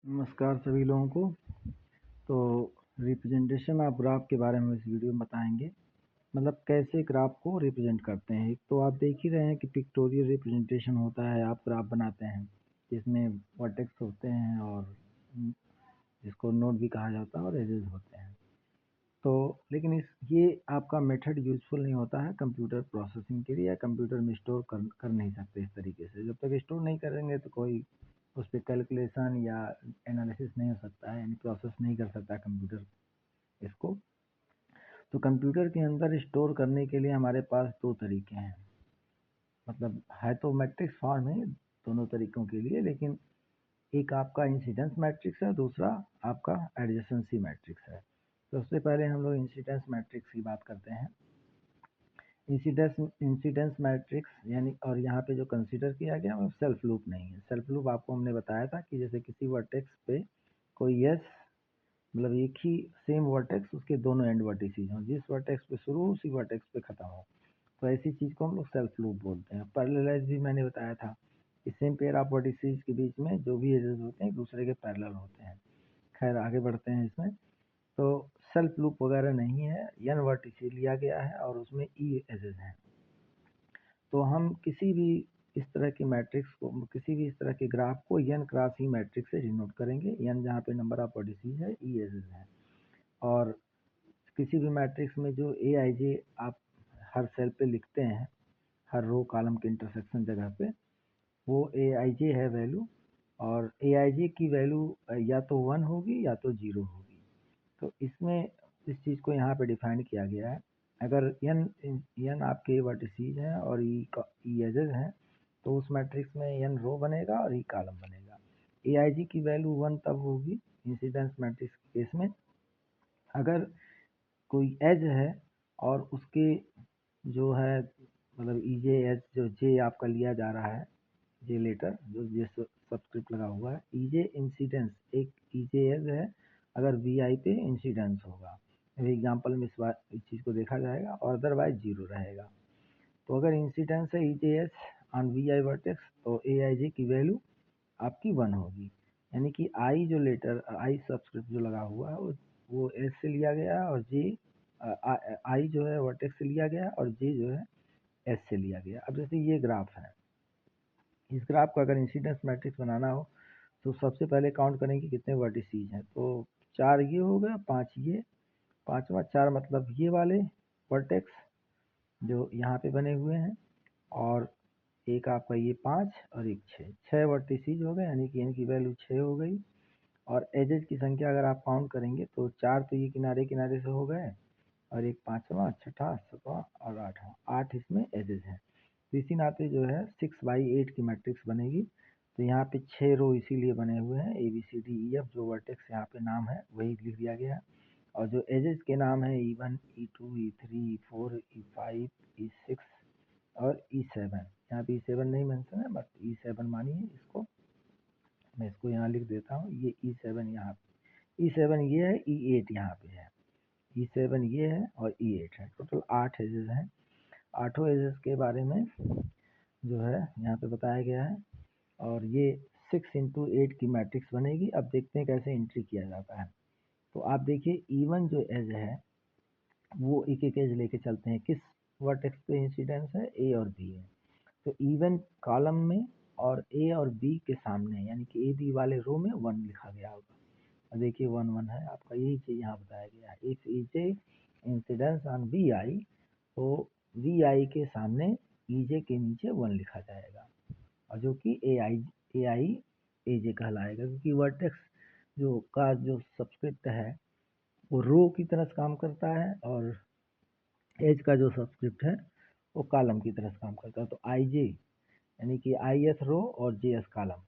नमस्कार सभी लोगों को। तो रिप्रेजेंटेशन ऑफ ग्राफ के बारे में इस वीडियो में बताएंगे, मतलब कैसे ग्राफ को रिप्रेजेंट करते हैं। एक तो आप देख ही रहे हैं कि पिक्टोरियल रिप्रेजेंटेशन होता है, आप ग्राफ बनाते हैं जिसमें वर्टेक्स होते हैं और जिसको नोड भी कहा जाता है और एजेस होते हैं। तो लेकिन ये आपका मेथड यूजफुल नहीं होता है कंप्यूटर प्रोसेसिंग के लिए, या कंप्यूटर में स्टोर कर नहीं सकते इस तरीके से। जब तक स्टोर नहीं करेंगे तो कोई उस पर कैलकुलेशन या एनालिसिस नहीं हो सकता है, यानी प्रोसेस नहीं कर सकता कंप्यूटर इसको। तो कंप्यूटर के अंदर स्टोर करने के लिए हमारे पास दो तरीके हैं, मतलब है तो मैट्रिक्स फॉर्म है दोनों तरीक़ों के लिए, लेकिन एक आपका इंसिडेंस मैट्रिक्स है, दूसरा आपका एडजेसेंसी मैट्रिक्स है। तो सबसे पहले हम लोग इंसिडेंस मैट्रिक्स की बात करते हैं। इंसिडेंस मैट्रिक्स यानी, और यहाँ पे जो कंसीडर किया गया वो सेल्फ लूप नहीं है। सेल्फ लूप आपको हमने बताया था कि जैसे किसी वर्टेक्स पे कोई मतलब एक ही सेम वर्टेक्स, उसके दोनों एंड वर्टिसेज हों, जिस वर्टेक्स पे शुरू हो उसी वर्टेक्स पे खत्म हो, तो ऐसी चीज़ को हम लोग सेल्फ लूप बोलते हैं। पैरेललाइज भी मैंने बताया था कि सेम पेयर ऑफ वर्टिसेज के बीच में जो भी एजेस होते हैं एक दूसरे के पैरेलल होते हैं। खैर आगे बढ़ते हैं इसमें। तो सेल्फ लूप वगैरह नहीं है, n वर्टिसेज लिया गया है और उसमें e एजेस हैं। तो हम किसी भी इस तरह की मैट्रिक्स को, किसी भी इस तरह के ग्राफ को n क्रॉस ई मैट्रिक्स से डिनोट करेंगे। n जहाँ पे नंबर ऑफ वर्टिसेज है, e एजेस है। और किसी भी मैट्रिक्स में जो ए आई जे आप हर सेल पे लिखते हैं, हर रो कॉलम के इंटरसेक्शन जगह पे, वो ए आई जे है वैल्यू, और ए आई जे की वैल्यू या तो 1 होगी या तो 0 होगी। तो इसमें इस चीज़ को यहाँ पे डिफाइन किया गया है। अगर n आपके वर्टिसेज हैं और ई एजेस हैं, तो उस मैट्रिक्स में n रो बनेगा और ई कॉलम बनेगा। ए आई जी की वैल्यू 1 तब होगी इंसिडेंस मैट्रिक्स के केस में अगर कोई एज है और उसके जो है, मतलब ई जे एज, जो जे आपका लिया जा रहा है, जे लेटर जो जे सब्सक्रिप्ट लगा हुआ है, ई जे इंसिडेंस एक ई जे एज है, अगर वी आई पे इंसिडेंस होगा, एग्जाम्पल में इस चीज़ को देखा जाएगा, और अदरवाइज 0 रहेगा। तो अगर इंसिडेंस है E J is on V I vertex, तो ए आई जे की वैल्यू आपकी 1 होगी, यानी कि आई जो लेटर, आई सब्सक्रिप्ट जो लगा हुआ है वो एस से लिया गया है, और जे आई जो है वर्टेक्स से लिया गया और जे जो है एस से लिया गया। अब जैसे ये ग्राफ है, इस ग्राफ को अगर इंसिडेंस मैट्रिक्स बनाना हो तो सबसे पहले काउंट करेंगे कितने वर्टिसेज हैं। तो 4 ये हो गया, 5 ये, पाँचवा 4 मतलब ये वाले वर्टेक्स जो यहाँ पे बने हुए हैं, और एक आपका ये 5 और एक 6 वर्टिसेज हो गए, यानी कि इनकी वैल्यू 6 हो गई। और एजेस की संख्या अगर आप काउंट करेंगे तो 4 तो ये किनारे किनारे से हो गए, और एक 5वां, 6ठा, 7वां और 8वां, 8 इसमें एजेस हैं। तो इसी नाते जो है 6/8 की मैट्रिक्स बनेगी। तो यहाँ पे 6 रो इसीलिए बने हुए हैं, A B C D E F, जो वर्टेक्स यहाँ पे नाम है वही लिख दिया गया है, और जो एजेस के नाम है E1, E2, E3, E4, E5, E6 और E7। यहाँ पे E7 नहीं मेंशन है, बस E7 मानिए इसको। मैं इसको यहाँ लिख देता हूँ, ये E7 यहाँ पे, E7 ये है, E8 यहाँ पे है, E7 ये है और E8 है। टोटल 8 एजेस हैं। 8 एजेस के बारे में जो है यहाँ पे बताया गया है, और ये 6×8 की मैट्रिक्स बनेगी। अब देखते हैं कैसे एंट्री किया जाता है। तो आप देखिए E1 जो एज है वो एक एक एज लेके चलते हैं, किस वर्टेक्स पे इंसिडेंस है, ए और बी है। तो E1 कॉलम में और ए और बी के सामने, यानी कि ए बी वाले रो में 1 लिखा गया होगा। और देखिए 1 1 है आपका, यही चीज़ यहाँ बताया गया है। If is a incidence on V I, तो वी आई के सामने ई जे के नीचे 1 लिखा जाएगा, और जो कि ए आई ए जे कहलाएगा, क्योंकि वर्टेक्स जो सब्सक्रिप्ट है वो रो की तरह काम करता है, और एज का जो सब्सक्रिप्ट है वो कॉलम की तरह काम करता है। तो आई जे यानी कि आई एस रो और जे एस कॉलम,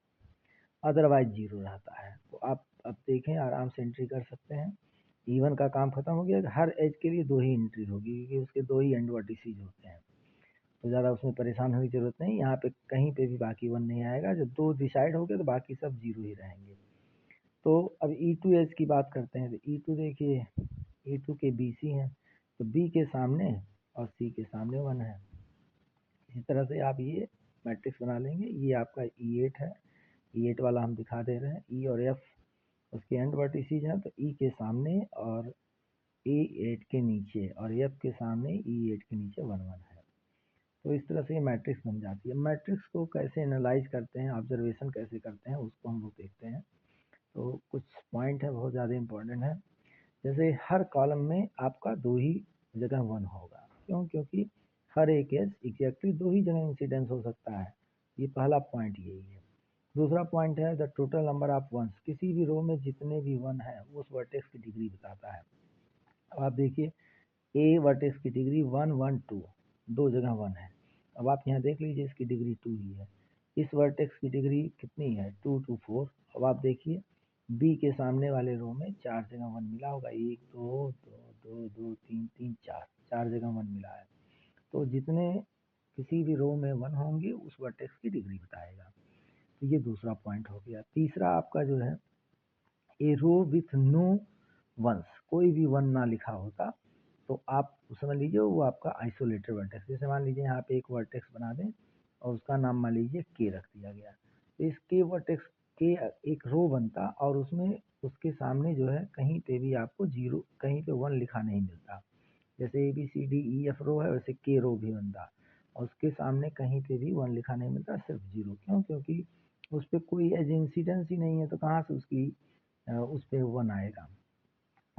अदरवाइज 0 रहता है। तो आप अब देखें, आराम से एंट्री कर सकते हैं। E1 का काम खत्म हो गया, हर एज के लिए 2 ही एंट्री होगी, क्योंकि उसके 2 ही एंड वर्टिसेज होते हैं, तो ज़्यादा उसमें परेशान होने की ज़रूरत नहीं। यहाँ पे कहीं पे भी बाकी 1 नहीं आएगा, जब 2 डिसाइड हो गए तो बाकी सब 0 ही रहेंगे। तो अब E2 एज की बात करते हैं। तो E2 देखिए, E2 के BC हैं, तो B के सामने और C के सामने 1 है। इसी तरह से आप ये मैट्रिक्स बना लेंगे। ये आपका E8 है, E8 वाला हम दिखा दे रहे हैं। E और F उसके एंड वर्टिसेज हैं, तो ई के सामने और E8 के नीचे और F के सामने E8 के नीचे 1 1 है। तो इस तरह से ये मैट्रिक्स बन जाती है। मैट्रिक्स को कैसे एनालाइज करते हैं, ऑब्जर्वेशन कैसे करते हैं, उसको हम लोग देखते हैं। तो कुछ पॉइंट है बहुत ज़्यादा इंपॉर्टेंट है। जैसे हर कॉलम में आपका 2 ही जगह 1 होगा। क्यों? क्योंकि हर एक एज एग्जैक्टली 2 ही जगह इंसिडेंस हो सकता है। ये पहला पॉइंट यही है। दूसरा पॉइंट है the total number of ones. किसी भी रो में जितने भी 1 है उस वर्टेक्स की डिग्री बताता है। अब आप देखिए ए वर्टेक्स की डिग्री 1 1 2, 2 जगह 1 है। अब आप यहाँ देख लीजिए इसकी डिग्री 2 ही है। इस वर्टेक्स की डिग्री कितनी है? 2 2 4। अब आप देखिए बी के सामने वाले रो में 4 जगह 1 मिला होगा। 1 2 2 2 2 3 3 4, 4 जगह 1 मिला है। तो जितने किसी भी रो में 1 होंगे उस वर्टेक्स की डिग्री बताएगा। तो ये दूसरा पॉइंट हो गया। तीसरा आपका जो है ए रो विथ नो वंस, कोई भी 1 ना लिखा होता तो आप समझ लीजिए वो आपका आइसोलेटेड वर्टेक्स। जैसे मान लीजिए यहाँ पे एक वर्टेक्स बना दें और उसका नाम मान लीजिए के रख दिया गया। तो इस के वर्टेक्स के एक रो बनता और उसमें उसके सामने जो है कहीं पे भी आपको 0, कहीं पे 1 लिखा नहीं मिलता। जैसे ABCDEF रो है वैसे के रो भी बनता और उसके सामने कहीं पे भी 1 लिखा नहीं मिलता, सिर्फ 0। क्यों? क्योंकि उस पर कोई एज इंसिडेंस ही नहीं है, तो कहाँ से उसकी उस पर 1 आएगा।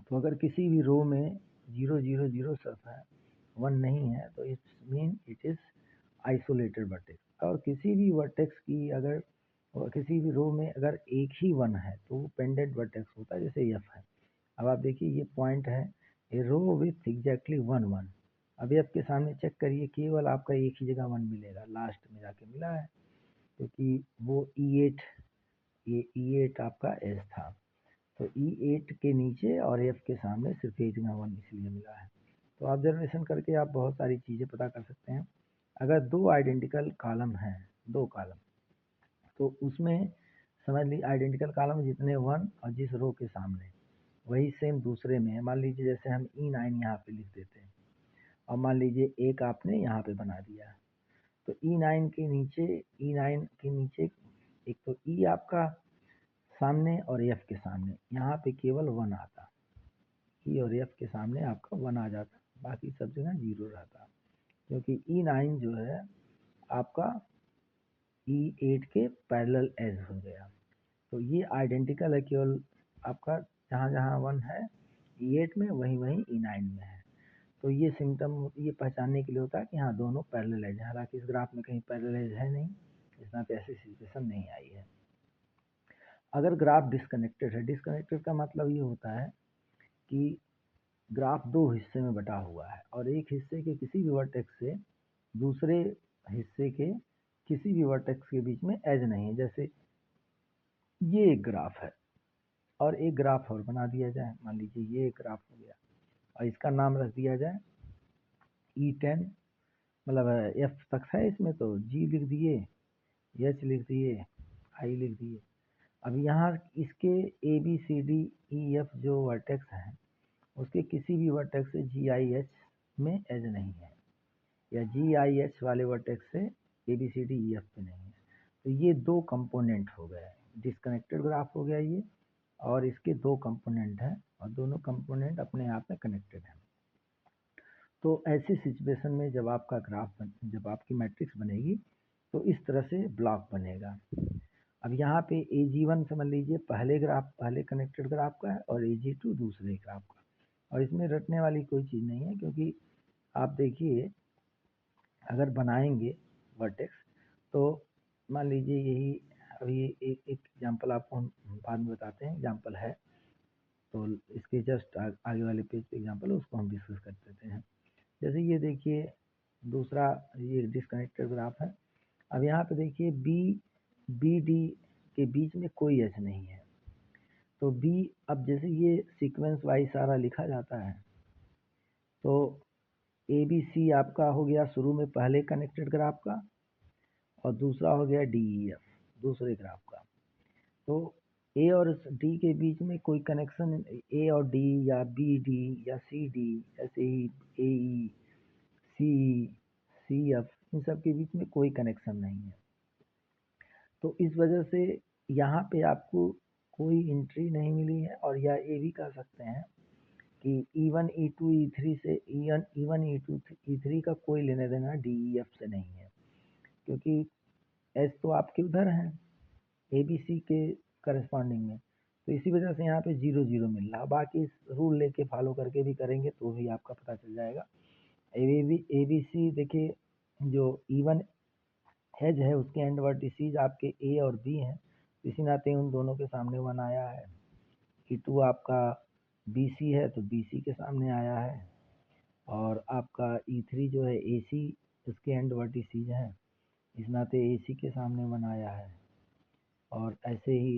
तो अगर किसी भी रो में 0 0 0 सिर्फ है, 1 नहीं है, तो it's mean it is isolated vertex. और किसी भी वर्टेक्स की अगर किसी भी रो में अगर एक ही 1 है तो वो पेंडेंट वर्टेक्स होता है, जैसे F है। अब आप देखिए ये पॉइंट है ए रो विथ एग्जैक्टली 1 1। अभी आपके सामने चेक करिए केवल आपका एक ही जगह 1 मिलेगा, लास्ट में जाके मिला है, क्योंकि वो E8, ये E8 आपका एज था। तो E8 के नीचे और F के सामने सिर्फ एक जगह 1 इसलिए मिला है। तो ऑब्जर्वेशन करके आप बहुत सारी चीज़ें पता कर सकते हैं। अगर 2 आइडेंटिकल कॉलम हैं, 2 कॉलम, तो उसमें समझ ली आइडेंटिकल कॉलम जितने 1 और जिस रो के सामने वही सेम दूसरे में है। मान लीजिए जैसे हम E9 यहाँ पे लिख देते हैं और मान लीजिए एक आपने यहाँ पे बना दिया, तो E9 के नीचे एक तो E आपका सामने और F के सामने यहाँ पे केवल 1 आता। E और F के सामने आपका 1 आ जाता, बाकी सब जगह 0 रहता। क्योंकि E9 जो है आपका E8 के पैरेलल एज हो गया। तो ये आइडेंटिकल है, केवल आपका जहाँ जहाँ 1 है E8 में वहीं वहीं E9 में है। तो ये सिम्टम ये पहचानने के लिए होता है कि हाँ दोनों पैरेलल एज है। हालांकि इस ग्राफ में कहीं पैरेलल एज है नहीं, इसमें पे ऐसी सिचुएशन नहीं आई है। अगर ग्राफ डिस्कनेक्टेड है, डिस्कनेक्टेड का मतलब ये होता है कि ग्राफ 2 हिस्से में बटा हुआ है और एक हिस्से के किसी भी वर्टेक्स से दूसरे हिस्से के किसी भी वर्टेक्स के बीच में एज नहीं है। जैसे ये एक ग्राफ है और एक ग्राफ और बना दिया जाए, मान लीजिए ये एक ग्राफ हो गया और इसका नाम रख दिया जाए E10, मतलब F तक है इसमें, तो G लिख दिए, H लिख दिए, I लिख दिए। अब यहाँ इसके ABCDEF जो वर्टेक्स हैं उसके किसी भी वर्टेक्स से GIH में एज नहीं है, या GIH वाले वर्टेक्स से ABCDEF पे नहीं है। तो ये 2 कंपोनेंट हो गए, डिस्कनेक्टेड ग्राफ हो गया ये, और इसके 2 कंपोनेंट हैं और दोनों कंपोनेंट अपने आप में कनेक्टेड हैं। तो ऐसी सिचुएशन में जब आपकी मैट्रिक्स बनेगी तो इस तरह से ब्लॉक बनेगा। अब यहाँ पे AG1 समझ लीजिए पहले कनेक्टेड ग्राफ का है और AG2 दूसरे ग्राफ का, और इसमें रटने वाली कोई चीज़ नहीं है। क्योंकि आप देखिए अगर बनाएंगे वर्टेक्स तो मान लीजिए यही, अभी एक एग्जांपल आपको हम बाद में बताते हैं, एग्जांपल है तो इसके जस्ट आगे वाले पेज पे एग्जांपल है, उसको हम डिस्कस कर देते हैं। जैसे ये देखिए दूसरा ये डिस्कनेक्टेड ग्राफ है। अब यहाँ पे देखिए BD के बीच में कोई एच नहीं है, तो B, अब जैसे ये सीक्वेंस वाइज सारा लिखा जाता है तो ABC आपका हो गया शुरू में पहले कनेक्टेड ग्राफ का और दूसरा हो गया DEF दूसरे ग्राफ का। तो A और D के बीच में कोई कनेक्शन, A और D या BD या CD, ऐसे ही AE, CE, CF, इन सब के बीच में कोई कनेक्शन नहीं है। तो इस वजह से यहाँ पे आपको कोई एंट्री नहीं मिली है, और या ये भी कह सकते हैं कि E1 E2 E3 से E1 E2 E3 का कोई लेने देना DEF से नहीं है, क्योंकि एच तो आपके उधर हैं ABC के करस्पॉन्डिंग में, तो इसी वजह से यहाँ पे 0 0 मिल रहा। बाकी इस रूल लेके फॉलो करके भी करेंगे तो भी आपका पता चल जाएगा। ABC देखिए, जो E1 एज है उसके एंड वर्टिसीज आपके A और B हैं, इसी नाते उन दोनों के सामने 1 आया है। E2 आपका BC है तो BC के सामने आया है, और आपका E3 जो है AC इसके एंड वर्टिसीज हैं, इस नाते AC के सामने 1 आया है। और ऐसे ही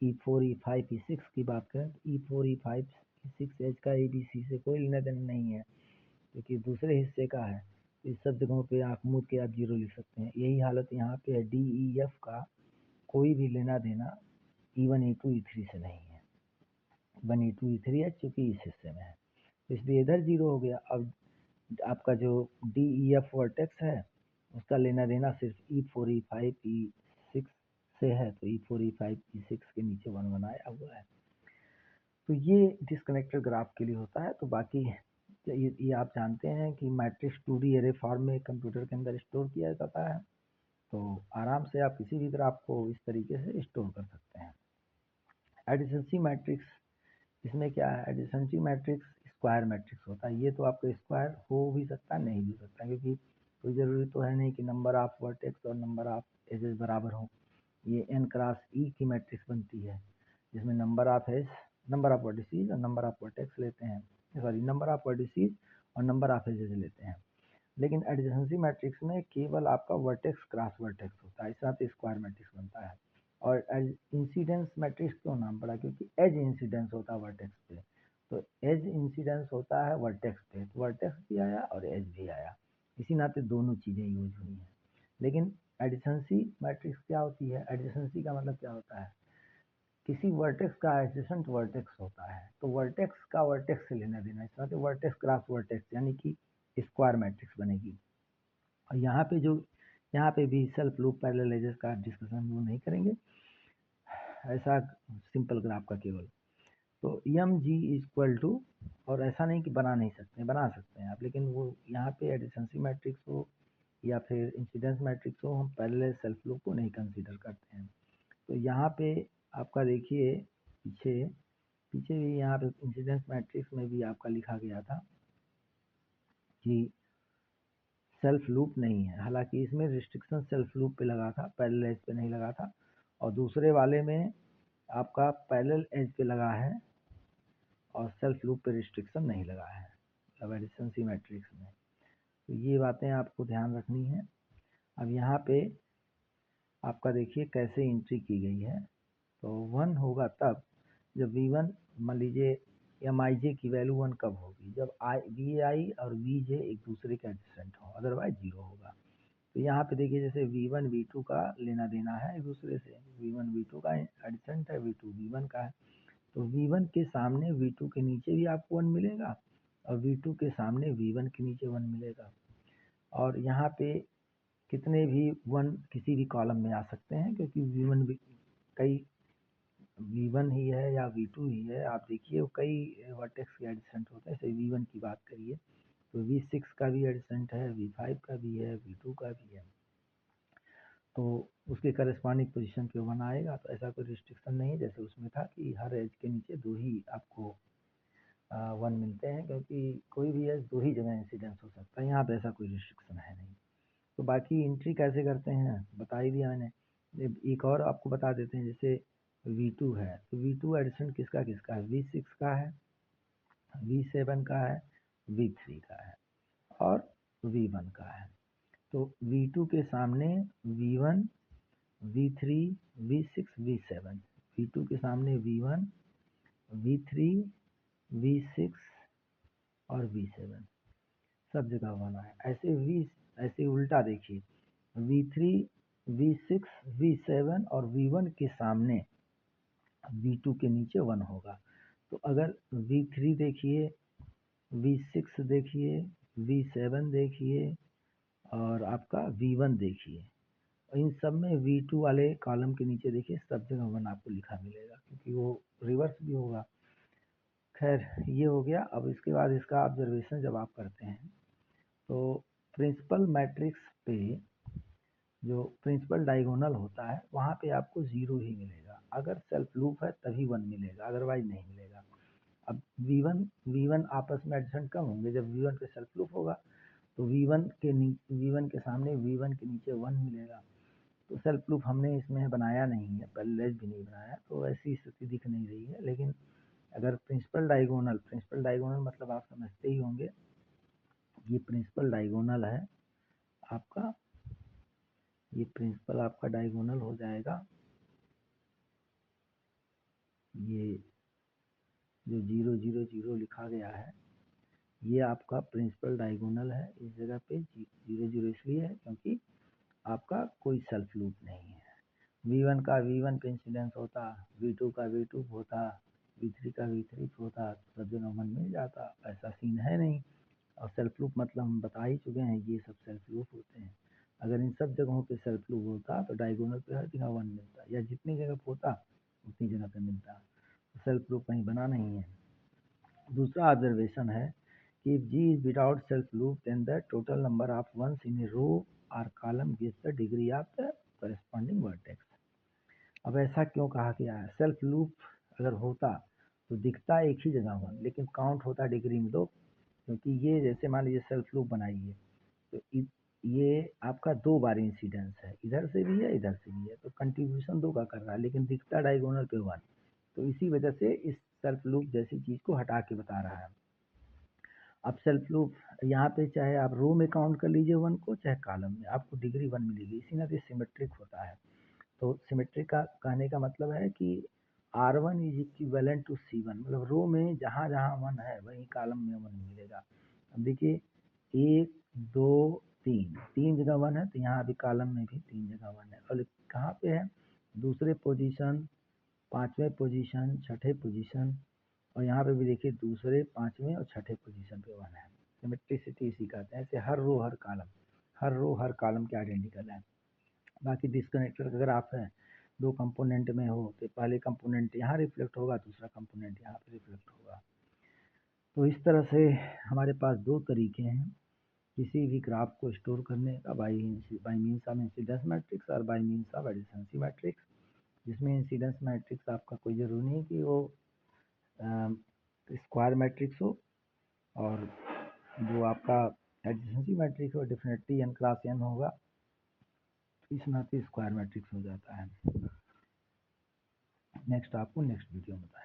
E4 E5 E6 की बात करें तो E4 E5 E6 एज का ABC से कोई लेना देना नहीं है, क्योंकि दूसरे हिस्से का है। इस सब जगहों पे आँख मूंद के आप 0 लिख सकते हैं। यही हालत यहाँ पे है, DEF का कोई भी लेना देना E1 E2 E3 से नहीं है। 1 E2 E3 है चूँकि इस हिस्से में है, तो इसलिए इधर 0 हो गया। अब आपका जो DEF वर्टेक्स है उसका लेना देना सिर्फ E4 E5 E6 से है, तो E4 E5 E6 के नीचे 1 1 आया हुआ है। तो ये डिस्कनेक्टेड ग्राफ के लिए होता है। तो बाकी ये आप जानते हैं कि मैट्रिक्स 2D एरे फॉर्म में कंप्यूटर के अंदर स्टोर किया जाता है, तो आराम से आप किसी भी ग्राफ को इस तरीके से स्टोर कर सकते हैं। एडिशेंसी मैट्रिक्स, इसमें क्या है, एडिशेंसी मैट्रिक्स स्क्वायर मैट्रिक्स होता है। ये तो आपका स्क्वायर हो भी सकता है, नहीं भी हो सकता, क्योंकि कोई ज़रूरी तो है नहीं कि नंबर ऑफ वर्टेक्स और नंबर ऑफ एजेस बराबर हो। ये n क्रॉस e की मैट्रिक्स बनती है, जिसमें number of edge, number of vertices और नंबर ऑफ वर्टेक्स लेते हैं, सॉरी नंबर ऑफ वर्टिसीज और नंबर ऑफ एजेस लेते हैं। लेकिन एडजेसेंसी मैट्रिक्स में केवल आपका वर्टेक्स क्रॉस वर्टेक्स होता है, इस साथ स्क्वायर मैट्रिक्स बनता है। और इंसिडेंस मैट्रिक्स क्यों नाम पड़ा, क्योंकि एज इंसिडेंस होता है वर्टेक्स पे, तो एज इंसिडेंस होता है वर्टेक्स पे, तो वर्टेक्स भी आया और एज भी आया, इसी नाते दोनों चीज़ें यूज हुई हैं। लेकिन एडजेसेंसी मैट्रिक्स क्या होती है, एडजेसेंसी का मतलब क्या होता है, किसी वर्टेक्स का एडजेसेंट वर्टेक्स होता है, तो वर्टेक्स का वर्टेक्स से लेना देना, इस तरह से वर्टेक्स क्रॉस वर्टेक्स यानी कि स्क्वायर मैट्रिक्स बनेगी। और यहाँ पे भी सेल्फ लूप पैरेलल एजेस का डिस्कशन वो नहीं करेंगे, ऐसा सिंपल ग्राफ का केवल। तो एम जी इक्वल टू, और ऐसा नहीं कि बना नहीं सकते, बना सकते हैं आप, लेकिन वो यहाँ पे एडिशेंसी मैट्रिक्स हो या फिर इंसिडेंस मैट्रिक्स हो, हम पैरेलल सेल्फ लूप को नहीं कंसीडर करते हैं। तो यहाँ पे आपका देखिए पीछे पीछे भी यहाँ पे इंसिडेंस मैट्रिक्स में भी आपका लिखा गया था कि सेल्फ लूप नहीं है, हालांकि इसमें रिस्ट्रिक्शन सेल्फ लूप पे लगा था, पैरेलल एज पे नहीं लगा था, और दूसरे वाले में आपका पैरेलल एज पे लगा है और सेल्फ लूप पे रिस्ट्रिक्शन नहीं लगा है, मतलब एडिशेंसी मैट्रिक्स में। तो ये बातें आपको ध्यान रखनी है। अब यहाँ पे आपका देखिए कैसे एंट्री की गई है, तो 1 होगा तब जब V1, मान लीजिए Mij की वैल्यू 1 कब होगी, जब Vi और Vj एक दूसरे के एडजेसेंट हो, अदरवाइज 0 होगा। तो यहाँ पे देखिए जैसे V1 V2 का लेना देना है एक दूसरे से, V1 V2 का एडजेसेंट है, V2 V1 का है, तो V1 के सामने V2 के नीचे भी आपको 1 मिलेगा, और V2 के सामने V1 के नीचे 1 मिलेगा। और यहाँ पे कितने भी 1 किसी भी कॉलम में आ सकते हैं, क्योंकि V1 कई V1 ही है या V2 ही है, आप देखिए वो कई वर्टेक्स के एडजेसेंट होते हैं। जैसे V1 की बात करिए तो V6 का भी एडजेसेंट है, V5 का भी है, V2 का भी है, तो उसके करस्पॉन्डिंग पोजीशन पे 1 आएगा। तो ऐसा कोई रिस्ट्रिक्शन नहीं है जैसे उसमें था कि हर एज के नीचे 2 ही आपको 1 मिलते हैं, क्योंकि कोई भी एज 2 ही जगह इंसिडेंस हो सकता है, यहाँ पे ऐसा कोई रिस्ट्रिक्शन है नहीं। तो बाकी एंट्री कैसे करते हैं बता ही दिया मैंने। एक और आपको बता देते हैं, जैसे V2 है तो V2 एडिशन किसका किसका है, V6 का है, V7 का है, V3 का है और V1 का है। तो V2 के सामने V1 V3 V6 V7, V2 के सामने V1 V3 V6 और V7 सब जगह बना है। ऐसे उल्टा देखिए, V3 V6 V7 और V1 के सामने V2 के नीचे 1 होगा। तो अगर V3 देखिए, V6 देखिए, V7 देखिए और आपका V1 देखिए, और इन सब में V2 वाले कॉलम के नीचे देखिए सब जगह 1 आपको लिखा मिलेगा, क्योंकि वो रिवर्स भी होगा। खैर ये हो गया। अब इसके बाद इसका ऑब्जर्वेशन जब आप करते हैं तो प्रिंसिपल मैट्रिक्स पे जो प्रिंसिपल डायगोनल होता है वहाँ पे आपको 0 ही मिलेगा। अगर सेल्फ लूप है तभी 1 मिलेगा, अदरवाइज नहीं मिलेगा। अब V1 आपस में एडजेसेंट कम होंगे। जब V1 पे सेल्फ लूप होगा तो V1 के सामने V1 के नीचे 1 मिलेगा। तो सेल्फ लूप हमने इसमें बनाया नहीं है, पहले भी नहीं बनाया, तो ऐसी स्थिति दिख नहीं रही है। लेकिन अगर प्रिंसिपल डायगोनल मतलब आप समझते ही होंगे, ये प्रिंसिपल डायगोनल है आपका, ये प्रिंसिपल आपका डायगोनल हो जाएगा। ये जो 0 0 0 लिखा गया है ये आपका प्रिंसिपल डायगोनल है। इस जगह पे 0 0 इसलिए है क्योंकि आपका कोई सेल्फ लूप नहीं है। V1 का V1 पे इंसिडेंस होता, V2 का V2 होता, V3 का V3 होता, सब जगह 1 मिल जाता। ऐसा सीन है नहीं। और सेल्फ लूप मतलब हम बता ही चुके हैं, ये सब सेल्फ लूप होते हैं। अगर इन सब जगहों पे सेल्फ लूप होता तो डायगोनल पे हर जगह 1 मिलता, या जितनी जगह पे होता उतनी जगह पे मिलता। तो सेल्फ लूप कहीं बना नहीं है। दूसरा ऑब्जर्वेशन है कि if G is without self loop then the total number of ones in a row or column gives the degree of the corresponding vertex। अब ऐसा क्यों कहा गया है? सेल्फ लूप अगर होता तो दिखता एक ही जगह 1, लेकिन काउंट होता डिग्री में 2, क्योंकि ये जैसे मान लीजिए सेल्फ लूप बनाइए तो ये आपका 2 बार इंसिडेंस है, इधर से भी है इधर से भी है, तो कंट्रीब्यूशन 2 का कर रहा है, लेकिन दिखता डायगोनल पे 1। तो इसी वजह से इस सेल्फ लूप जैसी चीज़ को हटा के बता रहा है। अब सेल्फ लूप यहाँ पे चाहे आप रो में काउंट कर लीजिए 1 को, चाहे कॉलम में, आपको डिग्री 1 मिलेगी। इसी नाते सिमेट्रिक होता है। तो सिमेट्रिक का कहने का मतलब है कि R1 is equivalent to C1, मतलब रो में जहाँ जहाँ 1 है वहीं कॉलम में 1 मिलेगा। अब देखिए 1 2 3 जगह 1 है, तो यहाँ भी कॉलम में भी 3 जगह 1 है। और कहाँ पे है? दूसरे पोजीशन, 5वें पोजीशन, 6ठे पोजीशन, और यहाँ पे भी देखिए दूसरे, 5वें और 6ठे पोजीशन पे 1 है। सिमेट्रिसिटी इसी कहते हैं। ऐसे हर रो हर कॉलम के आइडेंटिकल है। बाकी डिस्कनेक्टेड अगर आप है 2 कंपोनेंट में हो तो पहले कंपोनेंट यहाँ रिफ्लेक्ट होगा, दूसरा कंपोनेंट यहाँ पे रिफ्लेक्ट होगा। तो इस तरह से हमारे पास 2 तरीके हैं किसी भी ग्राफ को स्टोर करने का, by means of incidence matrix और बाई मीन्स ऑफ एडिशेंसी मैट्रिक्स। जिसमें इंसिडेंस मैट्रिक्स आपका कोई ज़रूरी नहीं कि वो स्क्वायर मैट्रिक्स हो, और जो आपका एडिशेंसी मैट्रिक्स हो डेफिनेटली n क्रॉस n होगा, इस नाते स्क्वायर मैट्रिक्स हो जाता है। नेक्स्ट आपको नेक्स्ट वीडियो में बताएं।